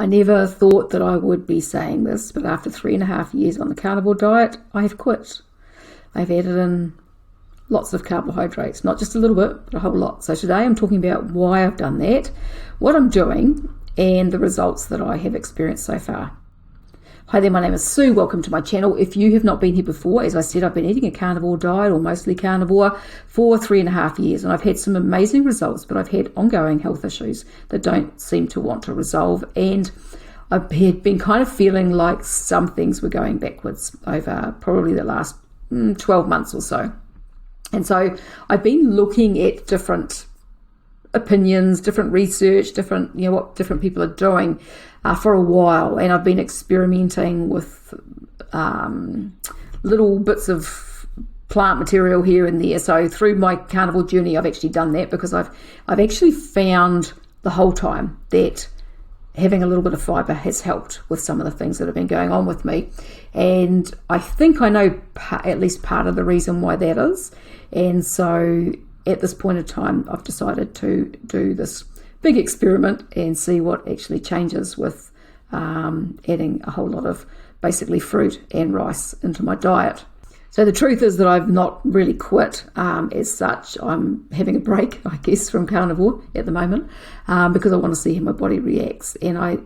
I never thought that I would be saying this, but after 3.5 years on the carnivore diet, I have quit. I've added in lots of carbohydrates, not just a little bit, but a whole lot. So today I'm talking about why I've done that, what I'm doing, and the results that I have experienced so far. Hi there, my name is Sue. Welcome to my channel. If you have not been here before, as I said, I've been eating a carnivore diet, or mostly carnivore, for 3.5 years, and I've had some amazing results, but I've had ongoing health issues that don't seem to want to resolve, and I've been kind of feeling like some things were going backwards over probably the last 12 months or so. And so I've been looking at different opinions, different research, different, what different people are doing for a while, and I've been experimenting with little bits of plant material here and there. So through my carnivore journey, I've actually done that because I've actually found the whole time that having a little bit of fibre has helped with some of the things that have been going on with me, and I think I know at least part of the reason why that is. And so at this point in time, I've decided to do this big experiment and see what actually changes with adding a whole lot of basically fruit and rice into my diet. So the truth is that I've not really quit as such. I'm having a break, I guess, from carnivore at the moment because I want to see how my body reacts, and I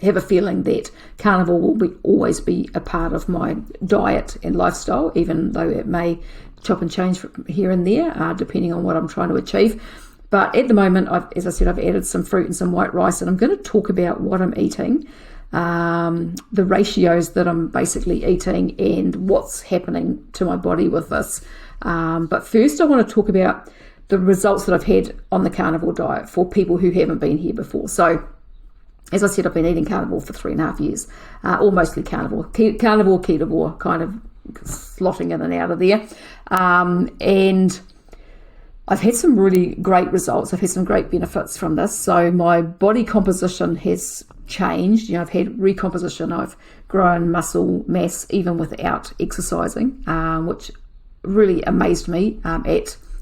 have a feeling that carnivore will always be a part of my diet and lifestyle, even though it may chop and change from here and there depending on what I'm trying to achieve. But at the moment, as I said, I've added some fruit and some white rice, and I'm going to talk about what I'm eating, the ratios that I'm basically eating, and what's happening to my body with this. But first, I want to talk about the results that I've had on the carnivore diet for people who haven't been here before. So, as I said, I've been eating carnivore for 3.5 years, or mostly carnivore, ketovore, kind of slotting in and out of there. And I've had some really great results. I've had some great benefits from this. So my body composition has changed. I've had recomposition. I've grown muscle mass even without exercising, which really amazed me. I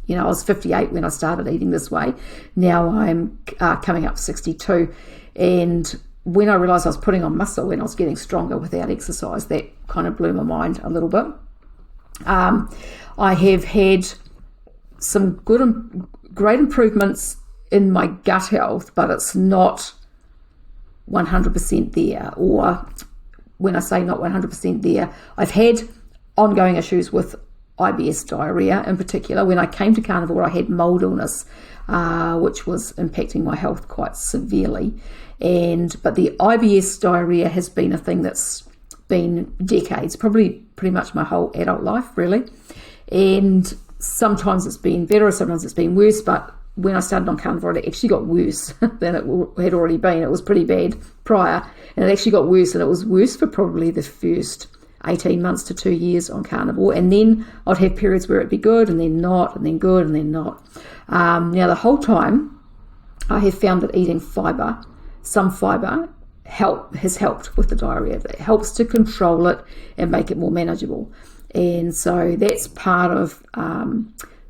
was 58 when I started eating this way. Now I'm coming up 62. And when I realised I was putting on muscle and I was getting stronger without exercise, that kind of blew my mind a little bit. I have had some good and great improvements in my gut health, but it's not 100% there. Or when I say not 100% there, I've had ongoing issues with IBS diarrhea in particular. When I came to carnivore, I had mold illness, which was impacting my health quite severely. But the IBS diarrhea has been a thing that's been decades, probably pretty much my whole adult life, really. And sometimes it's been better, sometimes it's been worse, but when I started on carnivore, it actually got worse than it had already been. It was pretty bad prior, and it actually got worse, and it was worse for probably the first 18 months to 2 years on carnivore, and then I'd have periods where it'd be good, and then not, and then good, and then not. Now, the whole time, I have found that eating fibre, some fibre, has helped with the diarrhea. It helps to control it and make it more manageable. And so that's part of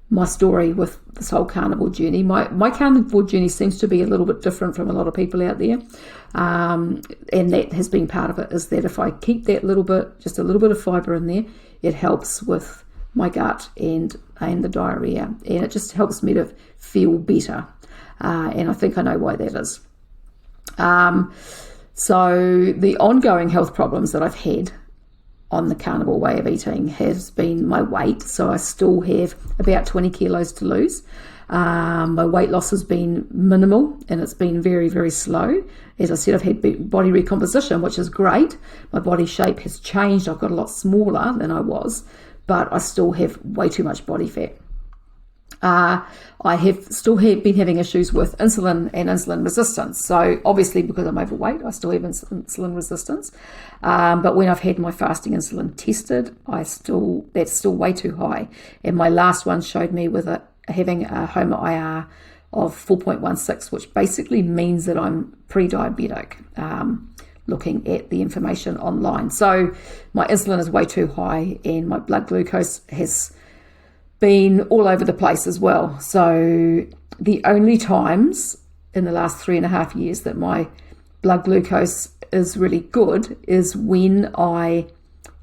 my story with this whole carnivore journey. My carnivore journey seems to be a little bit different from a lot of people out there. And that has been part of it, is that if I keep that just a little bit of fibre in there, it helps with my gut and the diarrhea. And it just helps me to feel better. And I think I know why that is. So the ongoing health problems that I've had on the carnivore way of eating has been my weight. So I still have about 20 kilos to lose. My weight loss has been minimal, and it's been very, very slow. As I said, I've had body recomposition, which is great. My body shape has changed. I've got a lot smaller than I was, but I still have way too much body fat. I have still been having issues with insulin and insulin resistance. So obviously, because I'm overweight, I still have insulin resistance. But when I've had my fasting insulin tested, that's still way too high. And my last one showed me with having a HOMA-IR of 4.16, which basically means that I'm pre-diabetic, looking at the information online. So my insulin is way too high, and my blood glucose has been all over the place as well. So the only times in the last 3.5 years that my blood glucose is really good is when I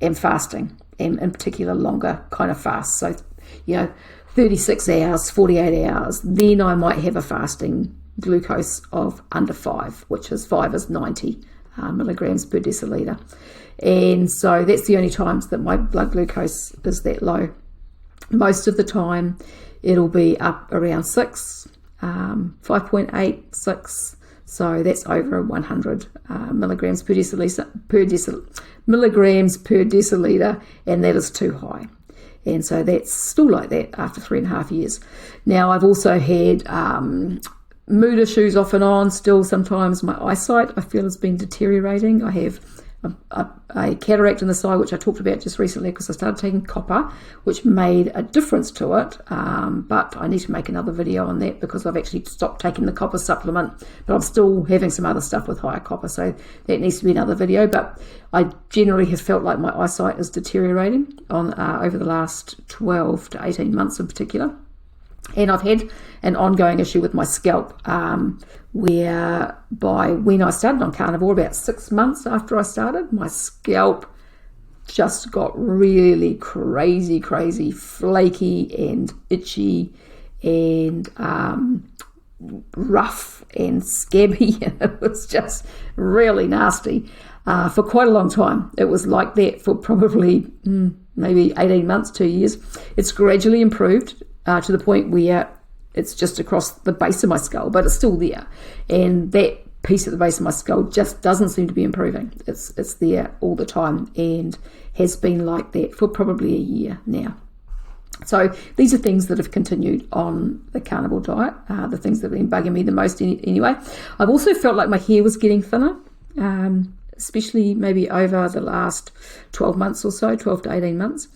am fasting, and in particular longer kind of fasts. So, 36 hours, 48 hours, then I might have a fasting glucose of under 5, which is 5 is 90 milligrams per deciliter. And so that's the only times that my blood glucose is that low. Most of the time it'll be up around 6, 5.8, 6. So that's over 100 milligrams per deciliter, and that is too high. And so that's still like that after 3.5 years. Now, I've also had mood issues off and on. Still, sometimes my eyesight, I feel, has been deteriorating. I have a cataract in the side, which I talked about just recently because I started taking copper, which made a difference to it. But I need to make another video on that because I've actually stopped taking the copper supplement, but I'm still having some other stuff with higher copper. So that needs to be another video. But I generally have felt like my eyesight is deteriorating over the last 12 to 18 months in particular. And I've had an ongoing issue with my scalp, whereby when I started on Carnivore, about 6 months after I started, my scalp just got really crazy, flaky and itchy and rough and scabby. It was just really nasty for quite a long time. It was like that for probably maybe 18 months, 2 years. It's gradually improved to the point where it's just across the base of my skull, but it's still there. And that piece at the base of my skull just doesn't seem to be improving. It's there all the time and has been like that for probably a year now. So these are things that have continued on the carnivore diet, the things that have been bugging me the most anyway. I've also felt like my hair was getting thinner, especially maybe over the last 12 months or so, 12 to 18 months.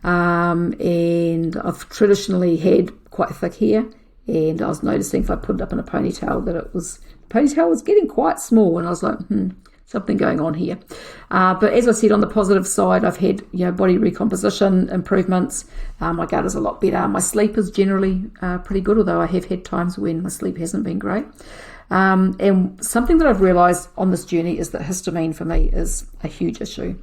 And I've traditionally had quite thick hair, and I was noticing if I put it up in a ponytail that the ponytail was getting quite small, and I was like, something going on here. But as I said, on the positive side, I've had body recomposition improvements. My gut is a lot better. My sleep is generally pretty good, although I have had times when my sleep hasn't been great. And something that I've realised on this journey is that histamine for me is a huge issue.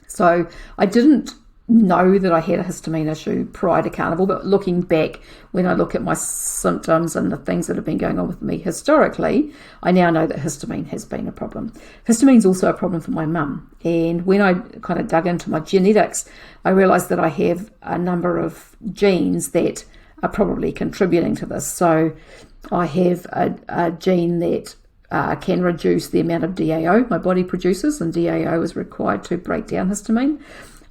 So I didn't know that I had a histamine issue prior to Carnivore, but looking back, when I look at my symptoms and the things that have been going on with me historically, I now know that histamine has been a problem. Histamine is also a problem for my mum, and when I kind of dug into my genetics, I realised that I have a number of genes that are probably contributing to this. So I have a gene that can reduce the amount of DAO my body produces, and DAO is required to break down histamine.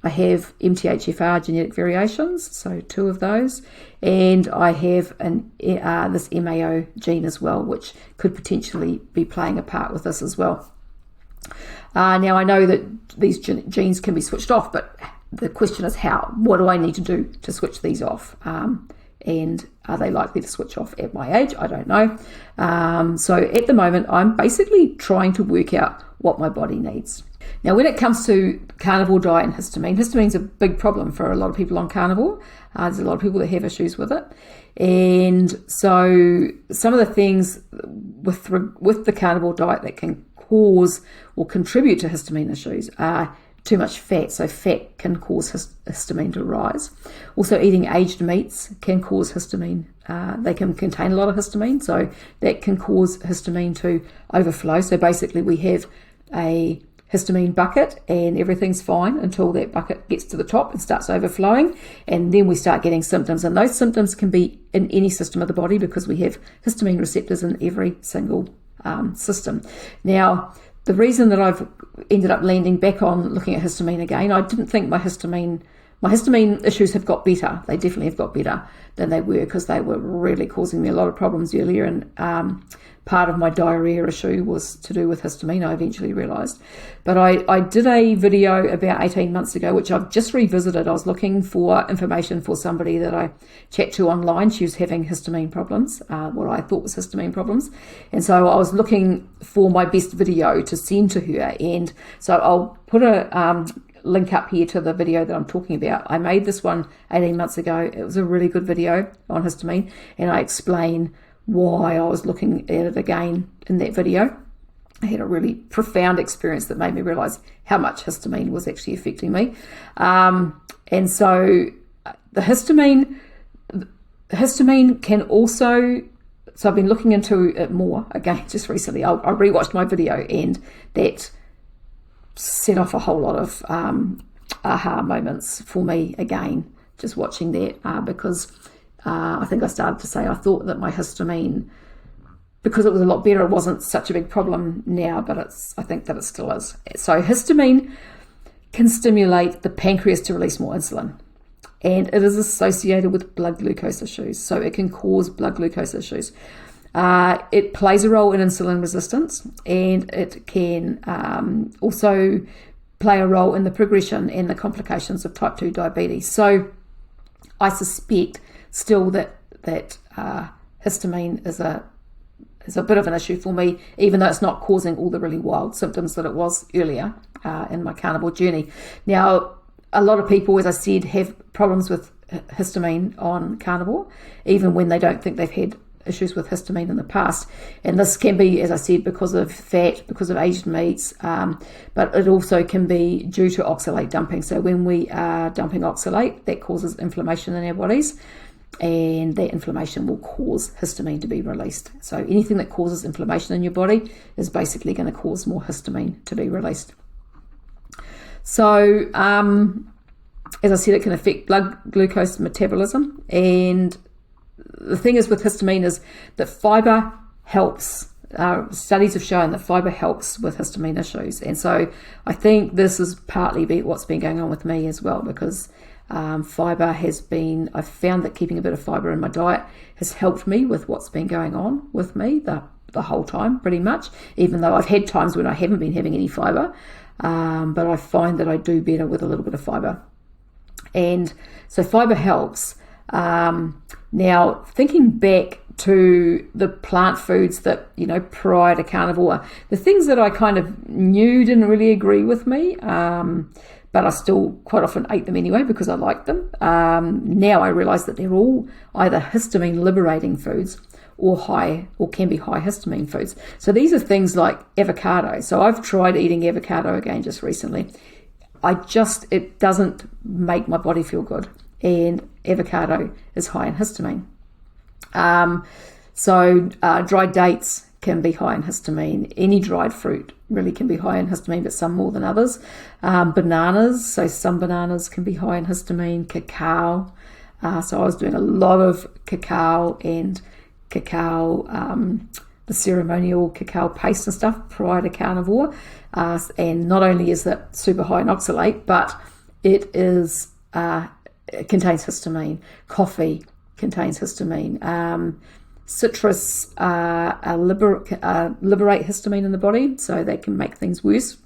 I have MTHFR genetic variations, so 2 of those, and I have this MAO gene as well, which could potentially be playing a part with this as well. Now I know that these genes can be switched off, but the question is how? What do I need to do to switch these off? And are they likely to switch off at my age? I don't know. So at the moment, I'm basically trying to work out what my body needs. Now, when it comes to carnivore diet and histamine's a big problem for a lot of people on carnivore. There's a lot of people that have issues with it. And so some of the things with the carnivore diet that can cause or contribute to histamine issues are too much fat. So fat can cause histamine to rise. Also, eating aged meats can cause histamine. They can contain a lot of histamine, so that can cause histamine to overflow. So basically we have a histamine bucket and everything's fine until that bucket gets to the top and starts overflowing, and then we start getting symptoms, and those symptoms can be in any system of the body because we have histamine receptors in every single system. Now, the reason that I've ended up landing back on looking at histamine again, I didn't think my histamine issues have got better. They definitely have got better than they were, because they were really causing me a lot of problems earlier, and part of my diarrhea issue was to do with histamine, I eventually realised. But I did a video about 18 months ago, which I've just revisited. I was looking for information for somebody that I chat to online. She was having histamine problems, what I thought was histamine problems. And so I was looking for my best video to send to her. And so I'll put a link up here to the video that I'm talking about. I made this one 18 months ago. It was a really good video on histamine, and I explain why I was looking at it again in that video. I had a really profound experience that made me realise how much histamine was actually affecting me. And so the histamine can also, so I've been looking into it more again just recently. I rewatched my video and that set off a whole lot of aha moments for me again, just watching that, because I think I started to say I thought that my histamine, because it was a lot better, it wasn't such a big problem now, but I think that it still is. So histamine can stimulate the pancreas to release more insulin, and it is associated with blood glucose issues. So it can cause blood glucose issues. It plays a role in insulin resistance, and it can also play a role in the progression and the complications of type 2 diabetes. So I suspect still that histamine is a bit of an issue for me, even though it's not causing all the really wild symptoms that it was earlier in my carnivore journey. Now, a lot of people, as I said, have problems with histamine on carnivore, even when they don't think they've had issues with histamine in the past. And this can be, as I said, because of fat, because of aged meats, but it also can be due to oxalate dumping. So when we are dumping oxalate, that causes inflammation in our bodies, and that inflammation will cause histamine to be released. So anything that causes inflammation in your body is basically going to cause more histamine to be released. So as I said, it can affect blood glucose metabolism, and the thing is with histamine is that fibre helps. Studies have shown that fibre helps with histamine issues, and so I think this is partly what's been going on with me as well, because fibre has been, I've found that keeping a bit of fibre in my diet has helped me with what's been going on with me the whole time, pretty much, even though I've had times when I haven't been having any fibre, but I find that I do better with a little bit of fibre. And so fibre helps. Now, thinking back to the plant foods that, prior to carnivore, the things that I kind of knew didn't really agree with me, but I still quite often ate them anyway because I liked them. Now I realise that they're all either histamine liberating foods or can be high histamine foods. So these are things like avocado. So I've tried eating avocado again just recently. It doesn't make my body feel good, and avocado is high in histamine. So dried dates can be high in histamine. Any dried fruit really can be high in histamine, but some more than others. Bananas, so some bananas can be high in histamine. Cacao, so I was doing a lot of cacao and the ceremonial cacao paste and stuff prior to carnivore. And not only is that super high in oxalate, but it contains histamine. Coffee contains histamine. Citrus liberate histamine in the body, so they can make things worse.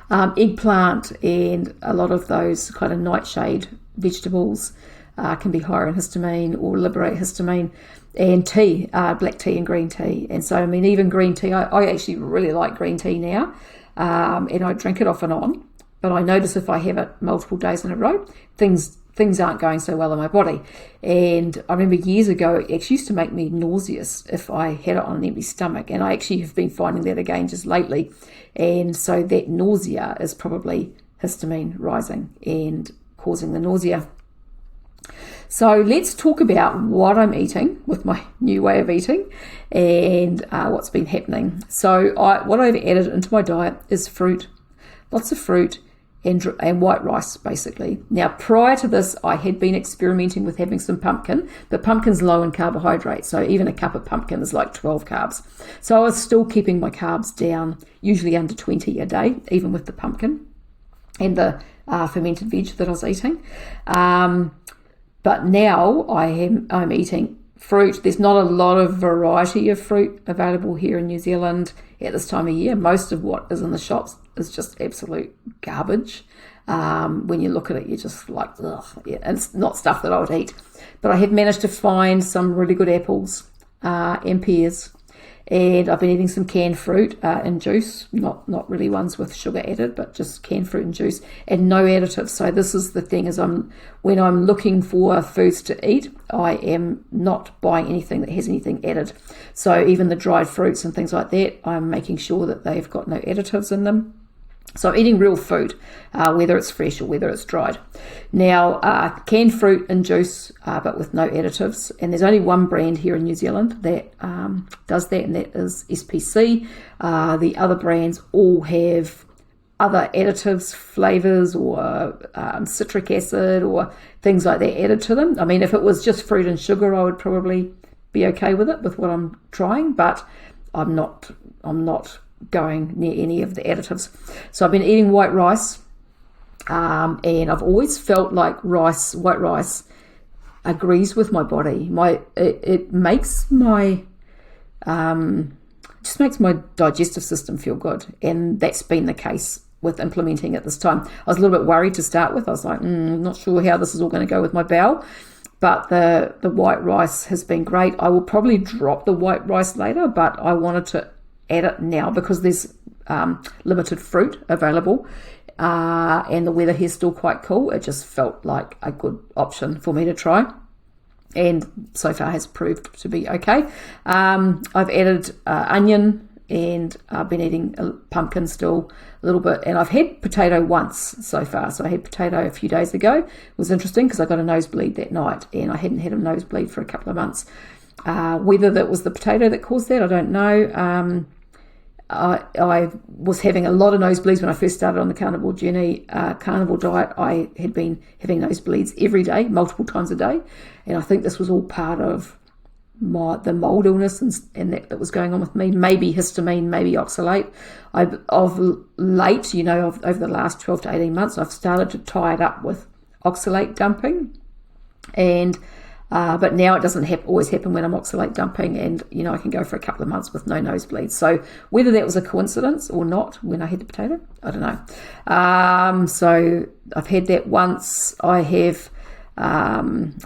Eggplant and a lot of those kind of nightshade vegetables can be higher in histamine or liberate histamine. And tea, black tea and green tea. And so, even green tea, I actually really like green tea now, and I drink it off and on. But I notice if I have it multiple days in a row, things aren't going so well in my body. And I remember years ago, it actually used to make me nauseous if I had it on an empty stomach. And I actually have been finding that again just lately. And so that nausea is probably histamine rising and causing the nausea. So let's talk about what I'm eating with my new way of eating and what's been happening. So what I've added into my diet is fruit, lots of fruit, and white rice, basically. Now, prior to this, I had been experimenting with having some pumpkin, but pumpkin's low in carbohydrates, so even a cup of pumpkin is like 12 carbs. So I was still keeping my carbs down, usually under 20 a day, even with the pumpkin and the fermented veg that I was eating. But now I'm eating fruit. There's not a lot of variety of fruit available here in New Zealand at this time of year. Most of what is in the shops is just absolute garbage. When you look at it, you're just like, ugh. Yeah, and it's not stuff that I would eat. But I have managed to find some really good apples and pears And I've been eating some canned fruit and juice, not really ones with sugar added, but just canned fruit and juice, and no additives. So this is the thing, is when I'm looking for foods to eat, I am not buying anything that has anything added. So even the dried fruits and things like that, I'm making sure that they've got no additives in them. So I'm eating real food, whether it's fresh or whether it's dried. Now, canned fruit and juice, but with no additives. And there's only one brand here in New Zealand that does that, and that is SPC. The other brands all have other additives, flavours, or citric acid or things like that added to them. I mean, if it was just fruit and sugar, I would probably be okay with it, with what I'm trying, but I'm not going near any of the additives. So I've been eating white rice, and I've always felt like white rice agrees with my body. It makes my just makes my digestive system feel good, and that's been the case with implementing it this time. I was a little bit worried to start with. I was like, not sure how this is all going to go with my bowel, but the white rice has been great. I will probably drop the white rice later, but I wanted to add it now because there's limited fruit available, and the weather here is still quite cool. It just felt like a good option for me to try, and so far has proved to be okay. I've added onion, and I've been eating pumpkin still a little bit, and I've had potato once so far. So I had potato a few days ago. It was interesting because I got a nosebleed that night, and I hadn't had a nosebleed for a couple of months. Whether that was the potato that caused that, I don't know. I was having a lot of nosebleeds when I first started on the carnivore journey, carnivore diet. I had been having nosebleeds every day, multiple times a day, and I think this was all part of the mold illness and that was going on with me. Maybe histamine, maybe oxalate. Of late, over the last 12 to 18 months, I've started to tie it up with oxalate dumping, and but now it doesn't always happen when I'm oxalate dumping, and I can go for a couple of months with no nosebleeds. So whether that was a coincidence or not when I had the potato, I don't know. So I've had that once. I have, and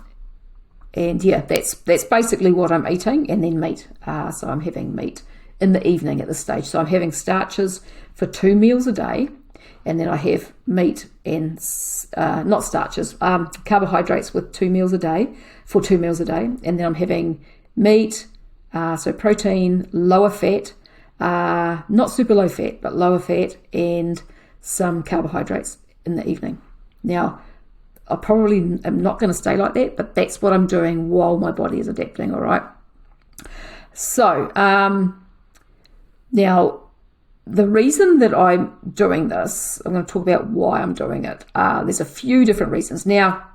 yeah, that's basically what I'm eating, and then meat. So I'm having meat in the evening at this stage. So I'm having starches for 2 meals a day, and then I have meat and not starches, carbohydrates with 2 meals a day, for 2 meals a day, and then I'm having meat, so protein, lower fat, not super low fat, but lower fat, and some carbohydrates in the evening. Now, I probably am not going to stay like that, but that's what I'm doing while my body is adapting, all right? So, now, the reason that I'm doing this, I'm going to talk about why I'm doing it. There's a few different reasons. Now,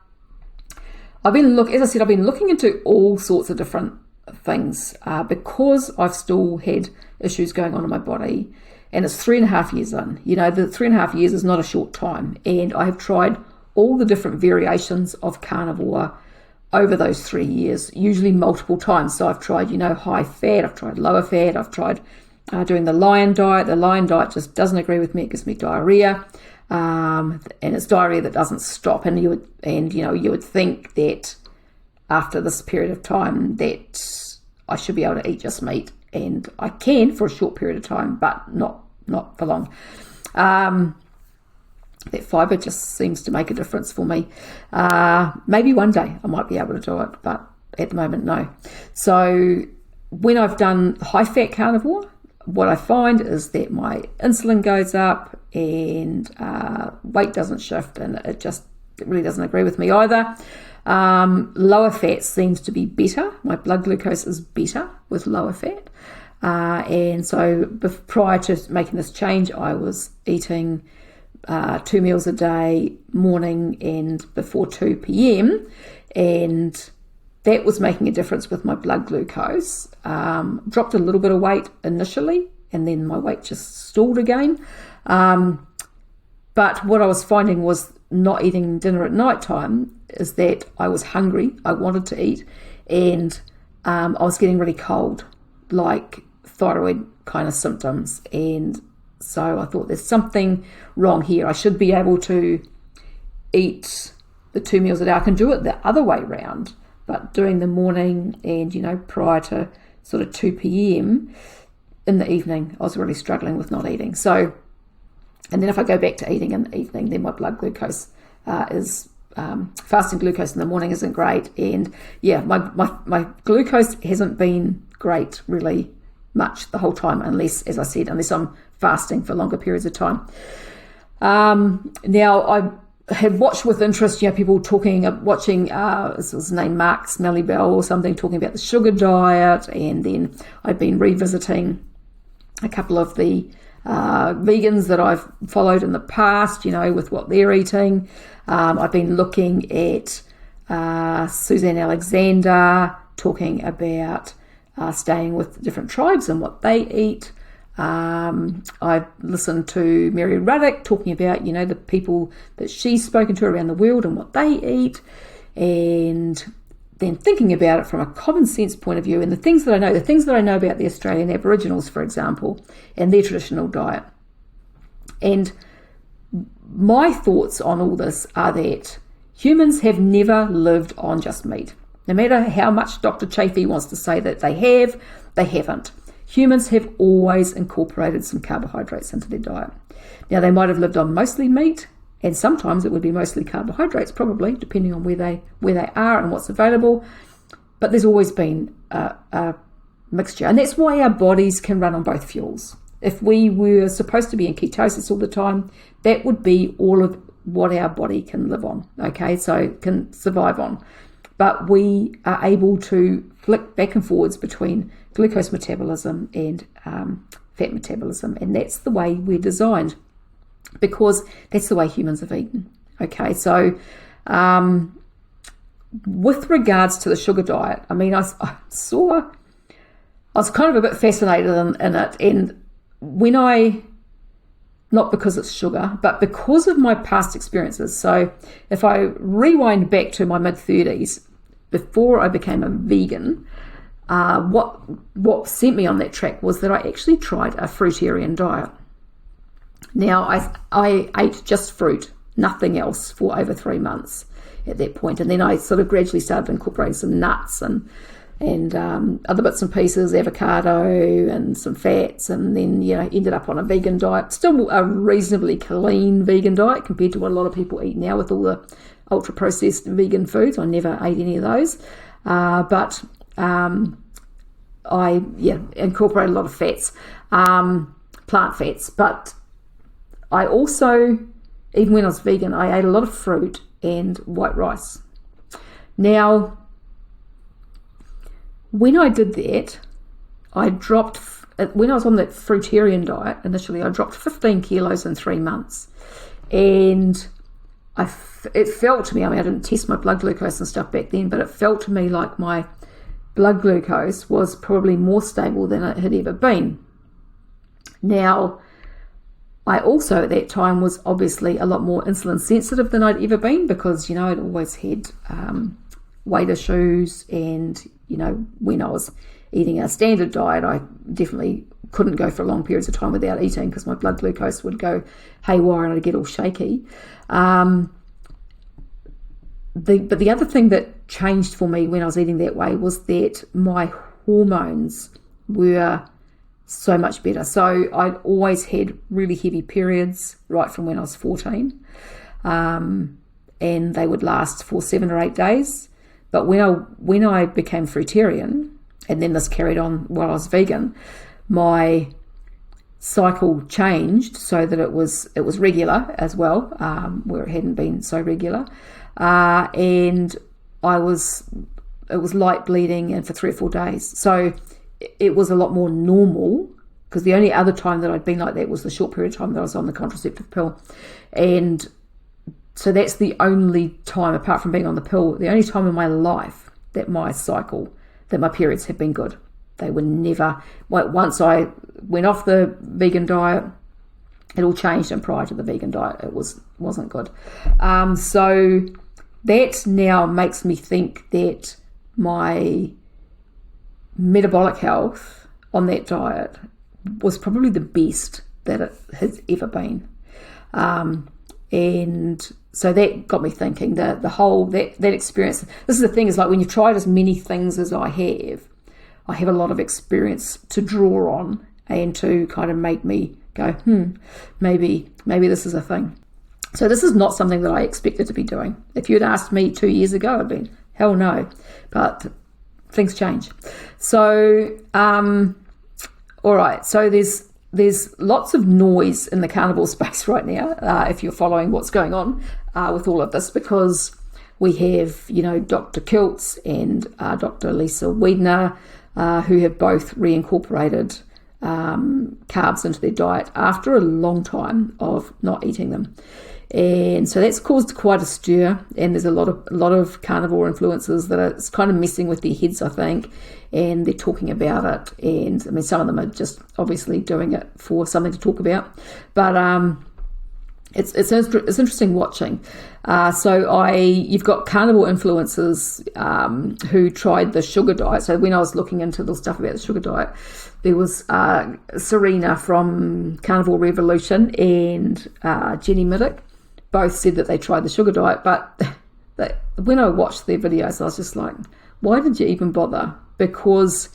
I've been looking into all sorts of different things because I've still had issues going on in my body, and it's 3.5 years in. The 3.5 years is not a short time, and I have tried all the different variations of carnivore over those 3 years, usually multiple times. So I've tried, high fat, I've tried lower fat, I've tried doing the lion diet. The lion diet just doesn't agree with me. It gives me diarrhea, and it's diarrhea that doesn't stop. And you would think that after this period of time that I should be able to eat just meat, and I can for a short period of time, but not for long. That fibre just seems to make a difference for me. Maybe one day I might be able to do it, but at the moment, no. So when I've done high-fat carnivore, what I find is that my insulin goes up and weight doesn't shift, and it really doesn't agree with me either. Lower fat seems to be better. My blood glucose is better with lower fat. And so prior to making this change, I was eating 2 meals a day, morning and before 2 p.m. And that was making a difference with my blood glucose. Dropped a little bit of weight initially, and then my weight just stalled again. But what I was finding was not eating dinner at night time is that I was hungry, I wanted to eat, and I was getting really cold, like thyroid kind of symptoms. And so I thought there's something wrong here. I should be able to eat the 2 meals a day. I can do it the other way round, but doing the morning and, prior to sort of 2 p.m, in the evening, I was really struggling with not eating. So, and then if I go back to eating in the evening, then my blood glucose is fasting glucose in the morning isn't great. And yeah, my glucose hasn't been great really much the whole time, unless, as I said, unless I'm fasting for longer periods of time. Now, I had watched with interest, people watching, this was named Mark Smellybell or something, talking about the sugar diet, and then I'd been revisiting a couple of the vegans that I've followed in the past, with what they're eating. I've been looking at Suzanne Alexander talking about staying with different tribes and what they eat. I've listened to Mary Ruddock talking about, the people that she's spoken to around the world and what they eat, and then thinking about it from a common sense point of view, and the things that I know about the Australian Aboriginals, for example, and their traditional diet. And my thoughts on all this are that humans have never lived on just meat. No matter how much Dr. Chafee wants to say that they haven't. Humans have always incorporated some carbohydrates into their diet. Now, they might have lived on mostly meat, and sometimes it would be mostly carbohydrates, probably, depending on where they are and what's available. But there's always been a mixture. And that's why our bodies can run on both fuels. If we were supposed to be in ketosis all the time, that would be all of what our body can live on, okay? So can survive on. But we are able to flick back and forwards between glucose metabolism and fat metabolism. And that's the way we're designed, because that's the way humans have eaten. Okay, so with regards to the sugar diet, I mean, I was kind of a bit fascinated in it. And when not because it's sugar, but because of my past experiences. So if I rewind back to my mid-30s, before I became a vegan, what sent me on that track was that I actually tried a fruitarian diet. Now, I ate just fruit, nothing else, for over 3 months at that point. And then I sort of gradually started incorporating some nuts and other bits and pieces, avocado and some fats, and then ended up on a vegan diet. Still a reasonably clean vegan diet compared to what a lot of people eat now with all the ultra processed vegan foods. I never ate any of those, but I incorporated a lot of fats, plant fats. But I also, even when I was vegan, I ate a lot of fruit and white rice. Now, when I did that, when I was on that fruitarian diet initially, I dropped 15 kilos in 3 months. And it felt to me, I didn't test my blood glucose and stuff back then, but it felt to me like my blood glucose was probably more stable than it had ever been. Now, I also at that time was obviously a lot more insulin sensitive than I'd ever been, because, I'd always had weight issues, and, when I was eating a standard diet, I definitely couldn't go for long periods of time without eating, because my blood glucose would go haywire and I'd get all shaky. But the other thing that changed for me when I was eating that way was that my hormones were so much better. So I'd always had really heavy periods right from when I was 14, and they would last for 7 or 8 days. But when I became fruitarian, and then this carried on while I was vegan, my cycle changed so that it was regular as well, where it hadn't been so regular, and it was light bleeding, and for 3 or 4 days. So it was a lot more normal, because the only other time that I'd been like that was the short period of time that I was on the contraceptive pill. And so that's the only time, apart from being on the pill, the only time in my life that my periods have been good. They were never, once I went off the vegan diet, it all changed, and prior to the vegan diet, it wasn't good. So that now makes me think that my metabolic health on that diet was probably the best that it has ever been. And so that got me thinking that the whole, that experience, this is the thing, is like when you've tried as many things as I have, I have a lot of experience to draw on and to kind of make me go, maybe this is a thing. So this is not something that I expected to be doing. If you'd asked me 2 years ago, I'd been, hell no. But things change. So, all right. So there's lots of noise in the carnivore space right now, if you're following what's going on with all of this, because we have, Dr. Kiltz and Dr. Lisa Wiedner, who have both reincorporated carbs into their diet after a long time of not eating them. And so that's caused quite a stir, and there's a lot of carnivore influencers that are kind of messing with their heads, I think, and they're talking about it. And I mean, some of them are just obviously doing it for something to talk about, but it's interesting watching. You've got carnivore influencers who tried the sugar diet. So when I was looking into the stuff about the sugar diet, there was Serena from Carnivore Revolution and Jenny Middick. Both said that they tried the sugar diet, but when I watched their videos, I was just like, why did you even bother? Because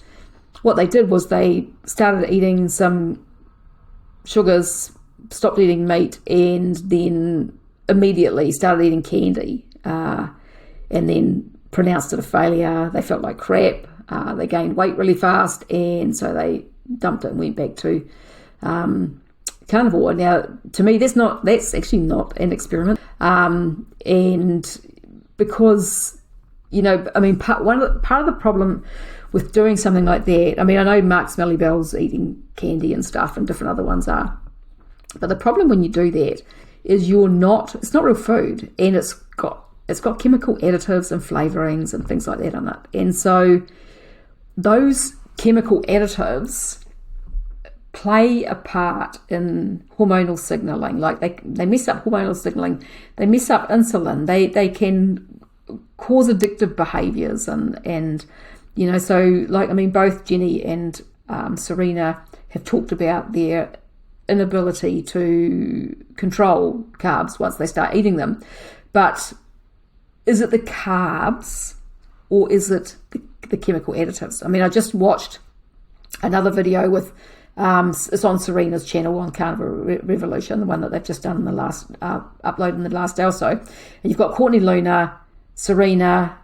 what they did was they started eating some sugars, stopped eating meat, and then immediately started eating candy, and then pronounced it a failure. They felt like crap. They gained weight really fast, and so they dumped it and went back to carnivore. Now, to me, that's actually not an experiment, and because part of the problem with doing something like that, I mean, I know Mark Smelly-Bell's eating candy and stuff, and different other ones are, but the problem when you do that is it's not real food, and it's got chemical additives and flavorings and things like that in it, and so those chemical additives play a part in hormonal signaling. Like they mess up hormonal signaling, they mess up insulin, they can cause addictive behaviors, and so both Jenny and Serena have talked about their inability to control carbs once they start eating them. But is it the carbs or is it the chemical additives? I mean, I just watched another video with it's on Serena's channel on Carnivore Revolution, the one that they've just done in the last upload in the last day or so. And you've got Courtney Luna, Serena,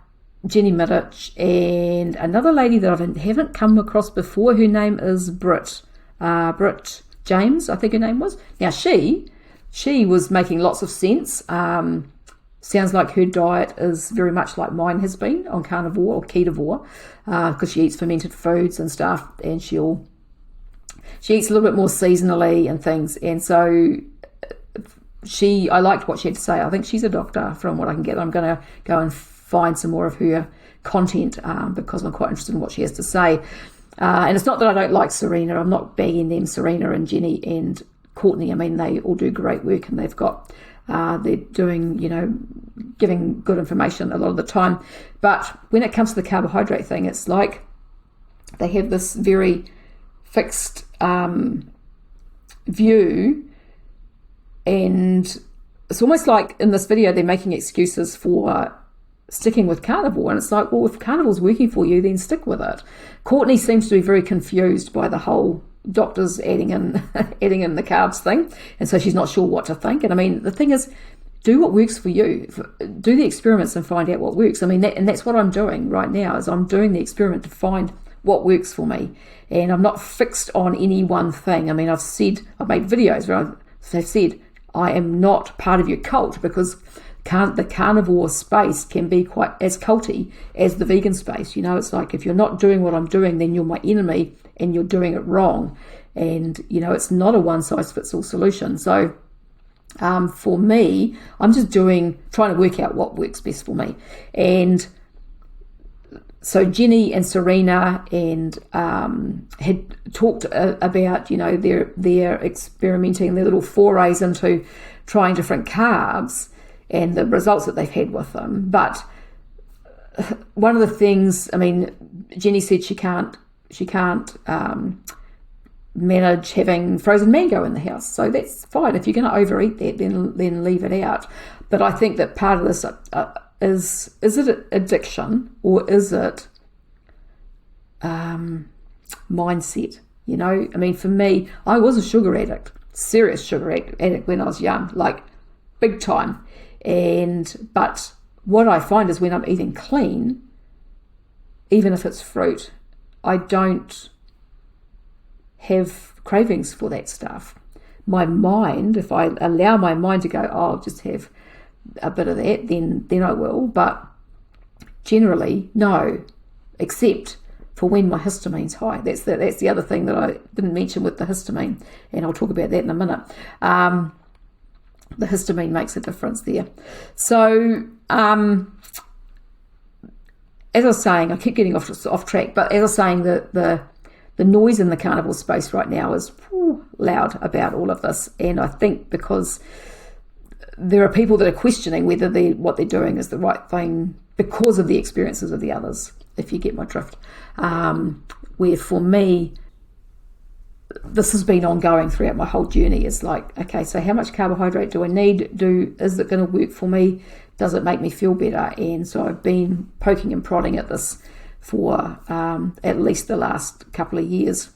Jenny Middick, and another lady that I haven't come across before. Her name is Britt James, I think her name was. Now she was making lots of sense. Sounds like her diet is very much like mine has been on carnivore or ketovore, because she eats fermented foods and stuff, and she eats a little bit more seasonally and things. And so I liked what she had to say. I think she's a doctor from what I can get. I'm going to go and find some more of her content because I'm quite interested in what she has to say. And it's not that I don't like Serena. I'm not bagging them, Serena and Jenny and Courtney. I mean, they all do great work, and they're doing, giving good information a lot of the time. But when it comes to the carbohydrate thing, it's like they have this very fixed view, and it's almost like in this video they're making excuses for sticking with carnivore, and it's like, well, if carnivore's working for you, then stick with it. Courtney seems to be very confused by the whole doctors adding in the carbs thing, and so she's not sure what to think. And I mean, the thing is, do what works for you. Do the experiments and find out what works. I mean, that's what I'm doing right now, is I'm doing the experiment to find what works for me, and I'm not fixed on any one thing. I mean, I've made videos where I've said I am not part of your cult, because the carnivore space can be quite as culty as the vegan space. It's like, if you're not doing what I'm doing, then you're my enemy and you're doing it wrong. And it's not a one size fits all solution. So for me, I'm just trying to work out what works best for me. And so Jenny and Serena had talked about their experimenting, their little forays into trying different carbs and the results that they've had with them. But one of the things, I mean, Jenny said she can't manage having frozen mango in the house, so that's fine. If you're going to overeat that, then leave it out. But I think that part of this is it addiction, or is it mindset. You know, I mean, for me, I was a sugar addict, serious sugar addict when I was young, like big time. But what I find is when I'm eating clean, even if it's fruit, I don't have cravings for that stuff. My mind, if I allow my mind to go, oh, I'll just have a bit of that, then I will. But generally, no, except for when my histamine's high. That's the other thing that I didn't mention with the histamine, and I'll talk about that in a minute. The histamine makes a difference there. So, as I was saying, I keep getting off track, but as I was saying, the noise in the carnivore space right now is loud about all of this, and I think because there are people that are questioning whether what they're doing is the right thing because of the experiences of the others, if you get my drift. Where for me, this has been ongoing throughout my whole journey. Is like, okay, so how much carbohydrate do I need? Is it going to work for me? Does it make me feel better? And so I've been poking and prodding at this for at least the last couple of years.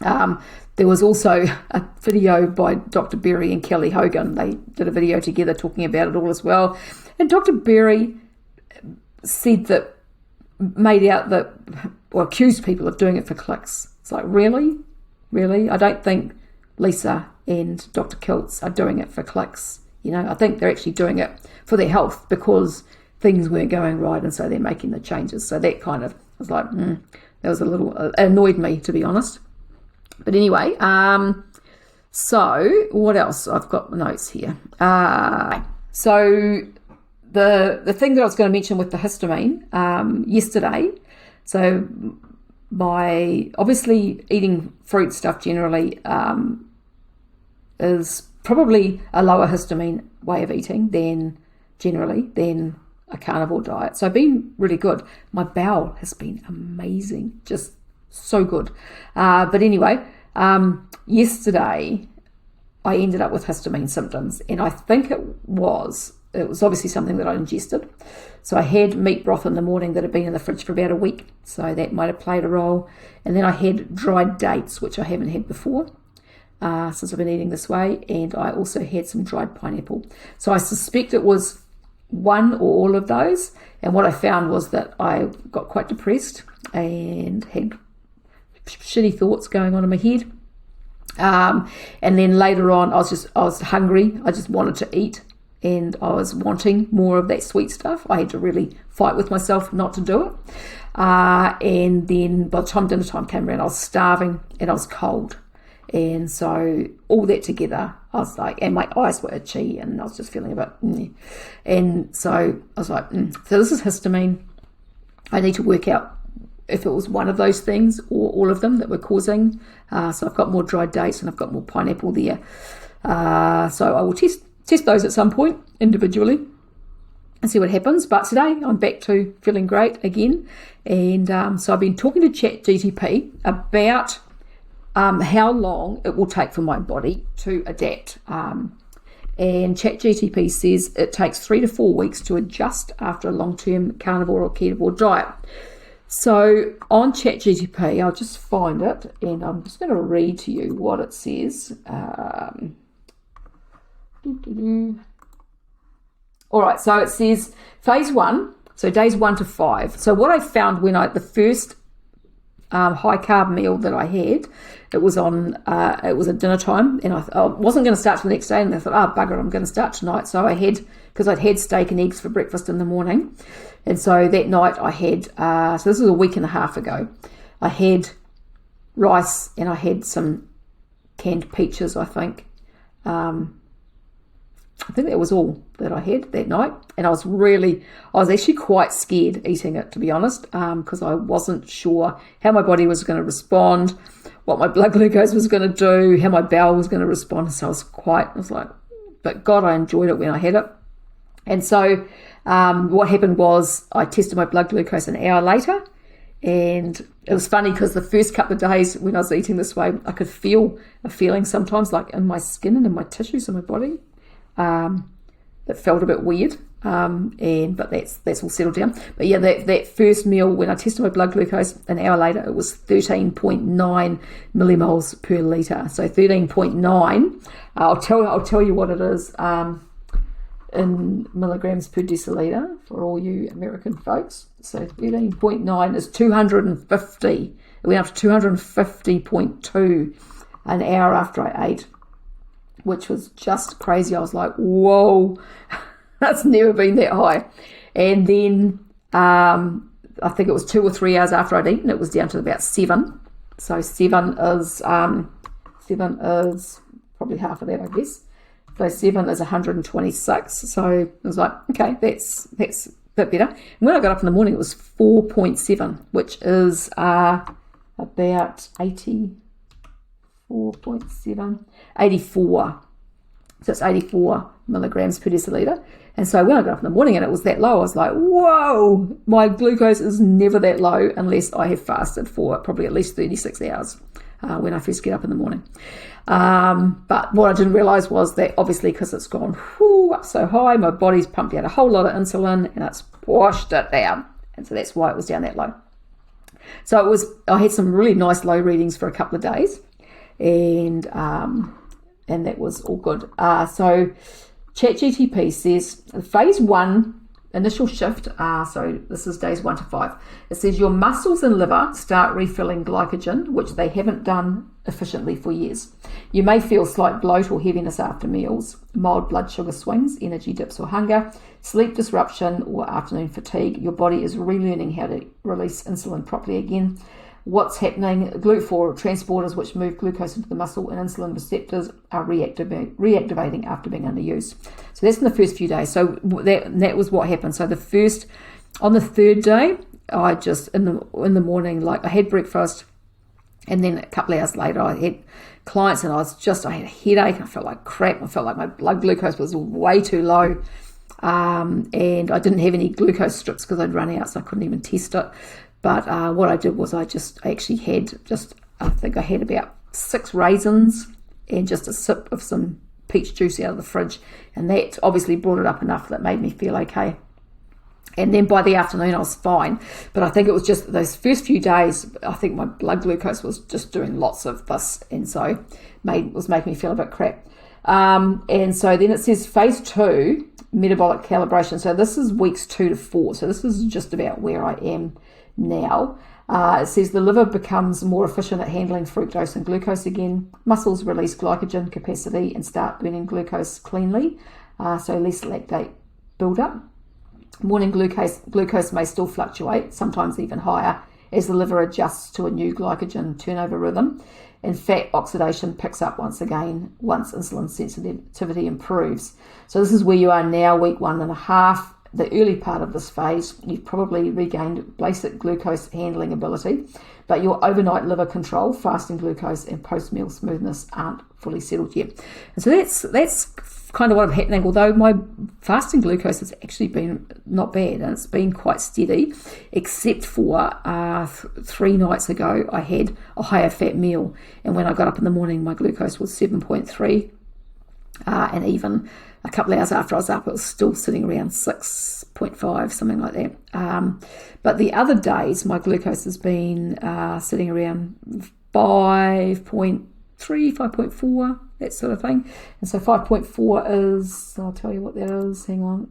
There was also a video by Dr. Berry and Kelly Hogan. They did a video together talking about it all as well. And Dr. Berry accused people of doing it for clicks. It's like, really? I don't think Lisa and Dr. Kiltz are doing it for clicks. You know, I think they're actually doing it for their health because things weren't going right, and so they're making the changes. So that kind of was like, that was a little annoyed me, to be honest. But anyway, so what else? I've got my notes here. So the thing that I was going to mention with the histamine yesterday. So obviously eating fruit stuff generally is probably a lower histamine way of eating than a carnivore diet. So I've been really good. My bowel has been amazing, just so good. But anyway, yesterday I ended up with histamine symptoms, and I think it was obviously something that I ingested. So I had meat broth in the morning that had been in the fridge for about a week, so that might have played a role. And then I had dried dates, which I haven't had before since I've been eating this way, and I also had some dried pineapple. So I suspect it was one or all of those, and what I found was that I got quite depressed and had shitty thoughts going on in my head. And then later on, I was hungry. I just wanted to eat, and I was wanting more of that sweet stuff. I had to really fight with myself not to do it. And then by the time dinner time came around, I was starving and I was cold. And so all that together, I was like, and my eyes were itchy, and I was just feeling a bit, And so I was like, so this is histamine. I need to work out if it was one of those things or all of them that were causing. So I've got more dried dates and I've got more pineapple there. So I will test those at some point individually and see what happens. But today I'm back to feeling great again. And so I've been talking to ChatGPT about how long it will take for my body to adapt. And ChatGPT says it takes 3 to 4 weeks to adjust after a long-term carnivore or ketogenic diet. So on ChatGPT, I'll just find it, and I'm just going to read to you what it says. All right, so it says phase 1, so days 1 to 5. So what I found when the first high carb meal that I had, it was at dinner time, and I wasn't going to start till the next day, and I thought, bugger, I'm going to start tonight. So because I'd had steak and eggs for breakfast in the morning, and so that night I had, so this was a week and a half ago, I had rice and I had some canned peaches, I think. I think that was all that I had that night, and I was actually quite scared eating it, to be honest, because I wasn't sure how my body was going to respond, what my blood glucose was going to do, how my bowel was going to respond. So I was like, but God, I enjoyed it when I had it. And so what happened was I tested my blood glucose an hour later, and it was funny because the first couple of days when I was eating this way, I could feel a feeling sometimes like in my skin and in my tissues in my body that felt a bit weird. but that's all settled down. But yeah, that first meal, when I tested my blood glucose, an hour later, it was 13.9 millimoles per litre. So 13.9. I'll tell you what it is in milligrams per deciliter for all you American folks. So 13.9 is 250. It went up to 250.2 an hour after I ate, which was just crazy. I was like, whoa, that's never been that high. And then I think it was 2 or 3 hours after I'd eaten, it was down to about 7. So 7 is probably half of that, I guess. So 7 is 126. So I was like, okay, that's a bit better. And when I got up in the morning, it was 4.7, which is about 84. So it's 84 milligrams per deciliter. And so when I got up in the morning and it was that low, I was like, whoa, my glucose is never that low unless I have fasted for probably at least 36 hours when I first get up in the morning. But what I didn't realise was that obviously because it's gone up so high, my body's pumped out a whole lot of insulin and it's washed it down. And so that's why it was down that low. So I had some really nice low readings for a couple of days, and that was all good. So ChatGTP says phase 1 initial shift, so this is days 1 to 5. It says your muscles and liver start refilling glycogen, which they haven't done efficiently for years. You may feel slight bloat or heaviness after meals, mild blood sugar swings, energy dips or hunger, sleep disruption or afternoon fatigue. Your body is relearning how to release insulin properly again. What's happening? GLUT4 transporters, which move glucose into the muscle, and insulin receptors are reactivating after being underused. So that's in the first few days. So that was what happened. So on the third day, I just in the morning, like I had breakfast, and then a couple of hours later, I had clients, and I had a headache. I felt like crap. I felt like my blood glucose was way too low, and I didn't have any glucose strips because I'd run out, so I couldn't even test it. But what I did was I think I had about 6 raisins and just a sip of some peach juice out of the fridge. And that obviously brought it up enough that made me feel okay. And then by the afternoon, I was fine. But I think it was just those first few days, I think my blood glucose was just doing lots of this. And so was making me feel a bit crap. And so then it says phase 2, metabolic calibration. So this is weeks 2 to 4. So this is just about where I am now. It says the liver becomes more efficient at handling fructose and glucose again. Muscles release glycogen capacity and start burning glucose cleanly, so less lactate buildup. Morning glucose may still fluctuate, sometimes even higher, as the liver adjusts to a new glycogen turnover rhythm. And fat oxidation picks up once again once insulin sensitivity improves. So this is where you are now, week 1.5. The early part of this phase, you've probably regained basic glucose handling ability, but your overnight liver control, fasting glucose, and post-meal smoothness aren't fully settled yet. And so that's kind of what's happening, although my fasting glucose has actually been not bad, and it's been quite steady, except for 3 nights ago, I had a higher fat meal, and when I got up in the morning, my glucose was 7.3, and even a couple of hours after I was up, it was still sitting around 6.5, something like that. But the other days, my glucose has been sitting around 5.3, 5.4, that sort of thing. And so 5.4 is, I'll tell you what that is, hang on.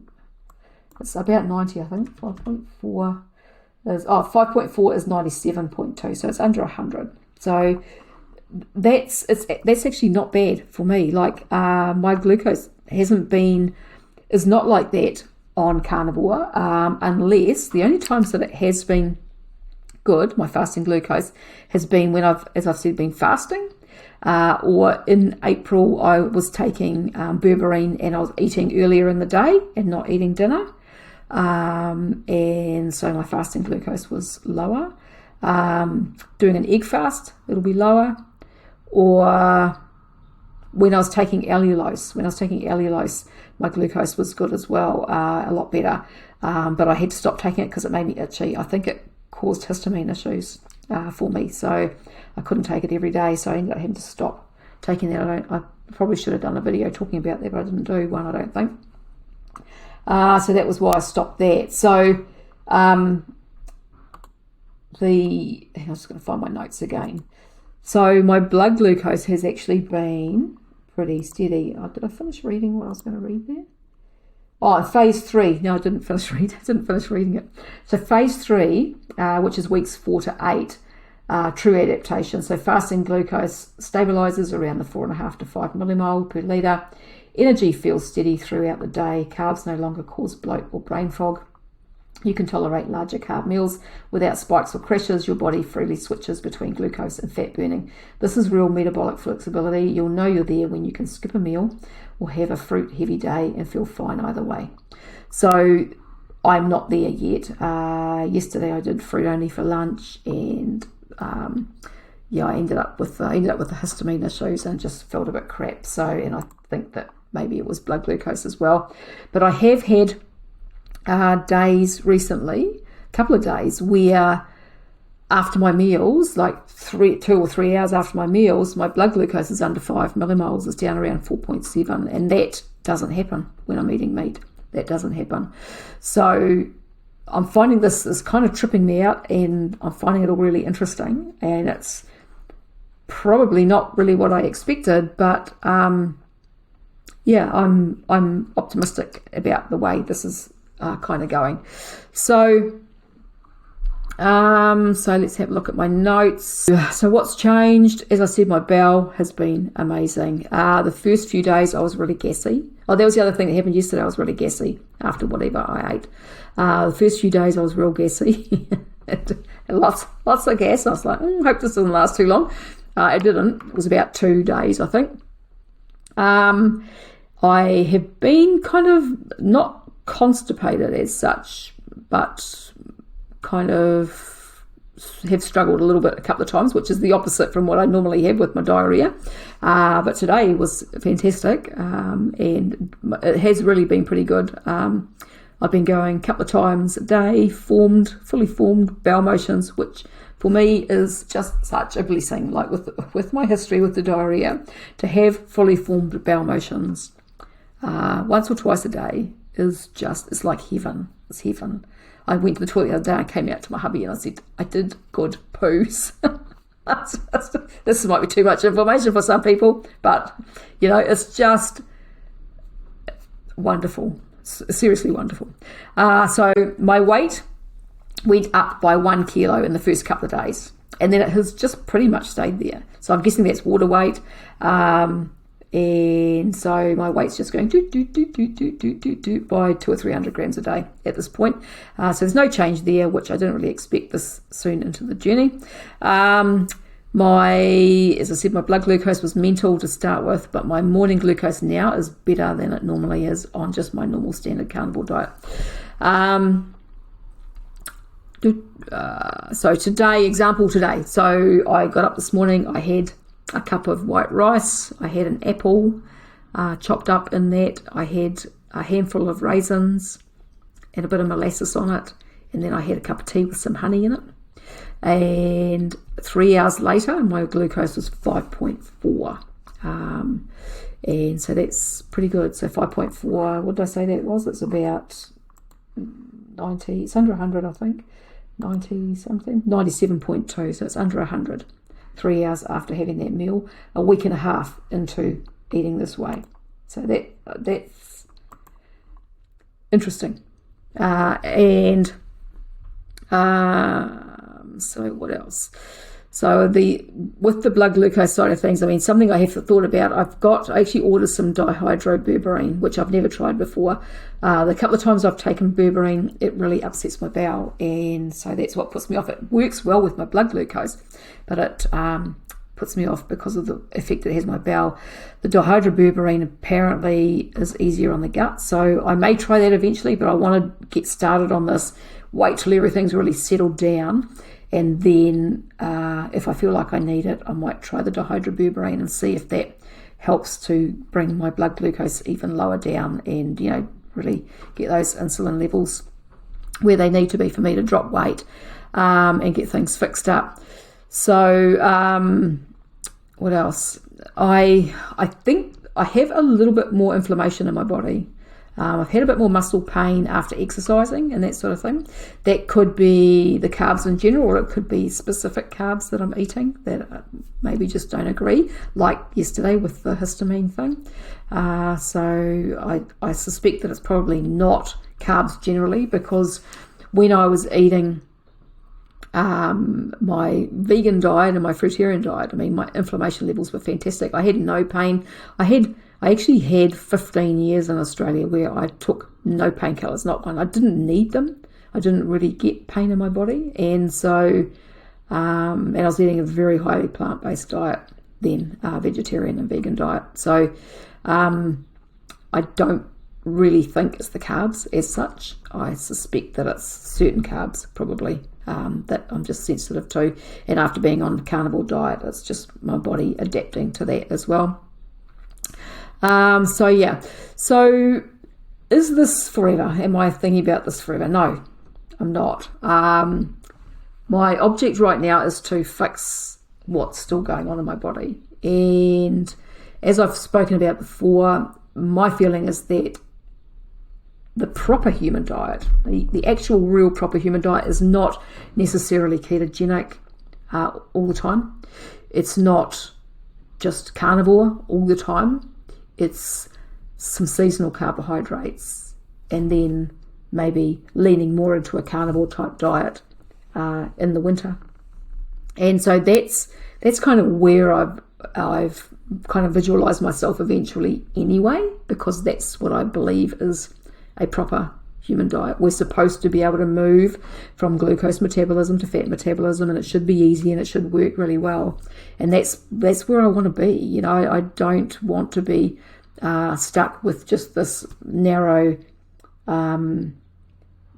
It's about 90, I think. 5.4 is 97.2, so it's under 100. So that's actually not bad for me. Like my glucose is not like that on Carnivore, unless the only times that it has been good, my fasting glucose, has been when as I've said, been fasting, or in April I was taking berberine and I was eating earlier in the day and not eating dinner, and so my fasting glucose was lower. Doing an egg fast, it'll be lower, or when I was taking allulose. My glucose was good as well, a lot better. But I had to stop taking it because it made me itchy. I think it caused histamine issues for me, so I couldn't take it every day. So I ended up having to stop taking that. I probably should have done a video talking about that, but I didn't do one, I don't think. So that was why I stopped that. So I'm just going to find my notes again. So my blood glucose has actually been pretty steady. Did I finish reading what I was going to read there? Phase 3. No, I didn't finish reading it. So phase 3, which is weeks 4 to 8, true adaptation. So fasting glucose stabilizes around the 4.5 to 5 millimole per litre. Energy feels steady throughout the day. Carbs no longer cause bloat or brain fog. You can tolerate larger carb meals without spikes or crashes. Your body freely switches between glucose and fat burning. This is real metabolic flexibility. You'll know you're there when you can skip a meal or have a fruit heavy day and feel fine either way. So I'm not there yet. Yesterday I did fruit only for lunch, and I ended up with the histamine issues and just felt a bit crap. So, and I think that maybe it was blood glucose as well. But I have had days recently, a couple of days, where after my meals, like 2 or 3 hours after my meals, my blood glucose is under 5 millimoles. It's down around 4.7, and that doesn't happen when I'm eating meat. That doesn't happen. So I'm finding this is kind of tripping me out, and I'm finding it all really interesting, and it's probably not really what I expected, but I'm optimistic about the way this is kind of going. So let's have a look at my notes. So what's changed? As I said, my bowel has been amazing. The first few days I was really gassy. That was the other thing that happened yesterday. I was really gassy after whatever I ate. The first few days I was real gassy. lots of gas. I was like, hope this doesn't last too long. It didn't. It was about 2 days, I think. I have been kind of not constipated as such, but kind of have struggled a little bit a couple of times, which is the opposite from what I normally have with my diarrhea. But today was fantastic, and it has really been pretty good. I've been going a couple of times a day, fully formed bowel motions, which for me is just such a blessing. Like with my history with the diarrhea, to have fully formed bowel motions once or twice a day is just, it's like heaven. It's heaven. I went to the toilet the other day and came out to my hubby and I said, I did good poos. This might be too much information for some people, but it's just wonderful. Seriously wonderful. So my weight went up by 1 kilo in the first couple of days, and then it has just pretty much stayed there. So I'm guessing that's water weight. And so my weight's just going by 200 or 300 grams a day at this point. So there's no change there, which I didn't really expect this soon into the journey. As I said, my blood glucose was mental to start with, but my morning glucose now is better than it normally is on just my normal standard carnivore diet. So today, so I got up this morning, I had a cup of white rice, I had an apple chopped up in that, I had a handful of raisins and a bit of molasses on it, and then I had a cup of tea with some honey in it. And 3 hours later, my glucose was 5.4. And so that's pretty good. So 5.4, what did I say that was? It's about 90, it's under 100, I think. 90 something, 97.2, so it's under 100. 3 hours after having that meal, a week and a half into eating this way. So that's interesting. So what else? So with the blood glucose side of things, I mean, something I have thought about, I actually ordered some Dihydroberberine, which I've never tried before. The couple of times I've taken berberine, it really upsets my bowel, and so that's what puts me off. It works well with my blood glucose, but it puts me off because of the effect it has on my bowel. The Dihydroberberine apparently is easier on the gut, so I may try that eventually, but I want to get started on this, wait till everything's really settled down, and then if I feel like I need it, I might try the Dihydroberberine and see if that helps to bring my blood glucose even lower down and, really get those insulin levels where they need to be for me to drop weight and get things fixed up. So what else? I think I have a little bit more inflammation in my body. I've had a bit more muscle pain after exercising and that sort of thing. That could be the carbs in general, or it could be specific carbs that I'm eating that maybe just don't agree, like yesterday with the histamine thing. So I suspect that it's probably not carbs generally, because when I was eating my vegan diet and my fruitarian diet, I mean, my inflammation levels were fantastic. I had no pain. I actually had 15 years in Australia where I took no painkillers, not one. I didn't need them. I didn't really get pain in my body. And so, and I was eating a very highly plant-based diet then, vegetarian and vegan diet. So I don't really think it's the carbs as such. I suspect that it's certain carbs probably that I'm just sensitive to. And after being on the carnivore diet, it's just my body adapting to that as well. So is this forever? Am I thinking about this forever? No, I'm not. My object right now is to fix what's still going on in my body. And as I've spoken about before, my feeling is that the proper human diet, the actual real proper human diet, is not necessarily ketogenic all the time. It's not just carnivore all the time. It's some seasonal carbohydrates, and then maybe leaning more into a carnivore type diet in the winter. And so that's kind of where I've kind of visualized myself eventually anyway, because that's what I believe is a proper human diet. We're supposed to be able to move from glucose metabolism to fat metabolism, and it should be easy and it should work really well. And that's where I want to be. You know, I don't want to be stuck with just this narrow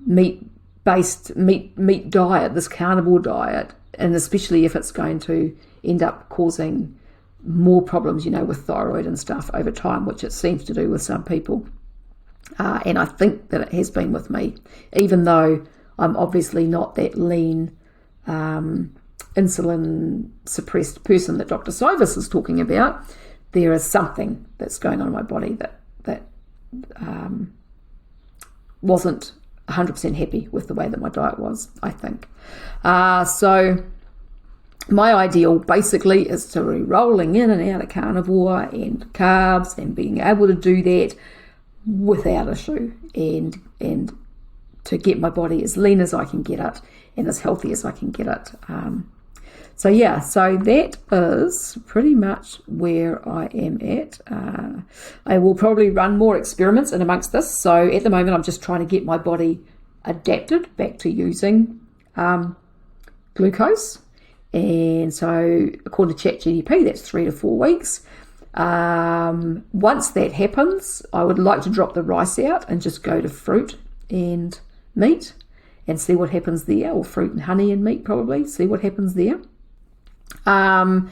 meat diet, this carnivore diet, and especially if it's going to end up causing more problems, you know, with thyroid and stuff over time, which it seems to do with some people. And I think that it has been with me, even though I'm obviously not that lean, insulin suppressed person that Dr. Sivas is talking about. There is something that's going on in my body that wasn't 100% happy with the way that my diet was, I think. So my ideal basically is to be rolling in and out of carnivore and carbs and being able to do that without issue, and to get my body as lean as I can get it and as healthy as I can get it. So that is pretty much where I am at. I will probably run more experiments in amongst this. So at the moment, I'm just trying to get my body adapted back to using glucose. And so according to ChatGPT, that's 3 to 4 weeks. Once that happens, I would like to drop the rice out and just go to fruit and meat and see what happens there, or fruit and honey and meat probably, see what happens there. And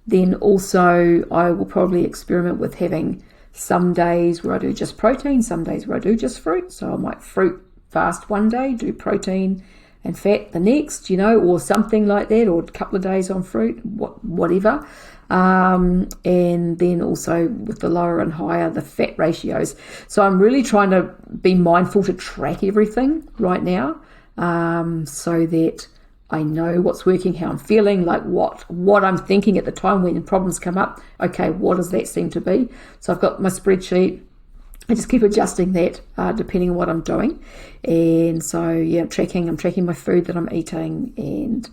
then also I will probably experiment with having some days where I do just protein, some days where I do just fruit. So I might fruit fast one day, do protein and fat the next, you know, or something like that, or a couple of days on fruit, whatever. And then also with the lower and higher, the fat ratios. So I'm really trying to be mindful to track everything right now, so that I know what's working, how I'm feeling, like what I'm thinking at the time when problems come up. Okay, what does that seem to be? So I've got my spreadsheet. I just keep adjusting that depending on what I'm doing. And so, yeah, I'm tracking my food that I'm eating, and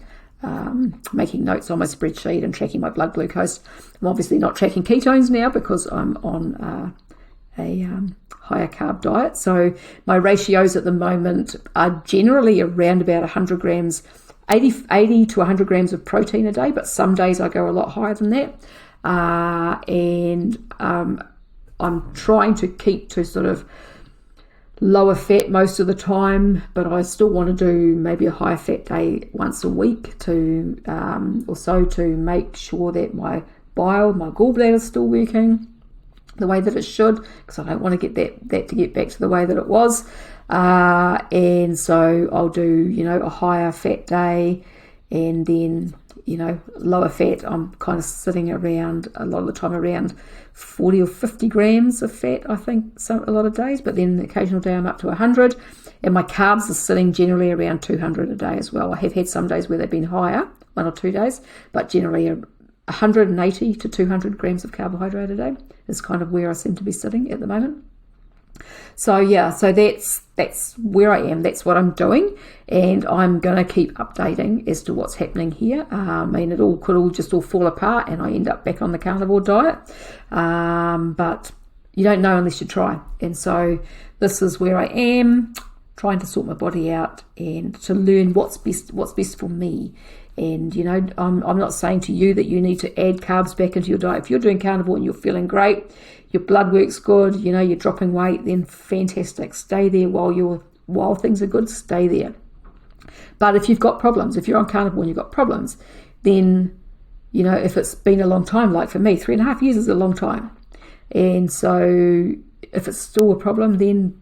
making notes on my spreadsheet and tracking my blood glucose. I'm obviously not tracking ketones now because I'm on a higher carb diet. So my ratios at the moment are generally around about 100 grams, 80 to 100 grams of protein a day, but some days I go a lot higher than that. I'm trying to keep to sort of lower fat most of the time, but I still want to do maybe a higher fat day once a week to also to make sure that my gallbladder is still working the way that it should, because I don't want to get that to get back to the way that it was. And so I'll do, you know, a higher fat day, and then lower fat. I'm kind of sitting around, a lot of the time, around 40 or 50 grams of fat, I think, a lot of days, but then the occasional day I'm up to 100. And my carbs are sitting generally around 200 a day as well. I have had some days where they've been higher, 1 or 2 days, but generally 180 to 200 grams of carbohydrate a day is kind of where I seem to be sitting at the moment. So yeah, so that's where I am. That's what I'm doing, and I'm going to keep updating as to what's happening here. It could just fall apart, and I end up back on the carnivore diet. But you don't know unless you try. And so this is where I am, trying to sort my body out and to learn what's best for me. And I'm not saying to you that you need to add carbs back into your diet. If you're doing carnivore and you're feeling great, your blood work's good, you're dropping weight, then fantastic. Stay there while things are good, stay there. But if you've got problems, if you're on carnivore and you've got problems, then, if it's been a long time, like for me, 3.5 years is a long time. And so if it's still a problem, then,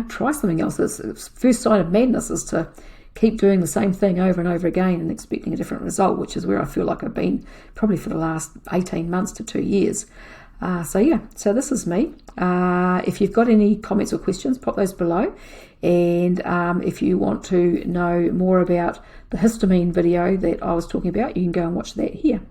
try something else. The first sign of madness is to keep doing the same thing over and over again and expecting a different result, which is where I feel like I've been probably for the last 18 months to 2 years. So this is me. If you've got any comments or questions, pop those below. And if you want to know more about the histamine video that I was talking about, you can go and watch that here.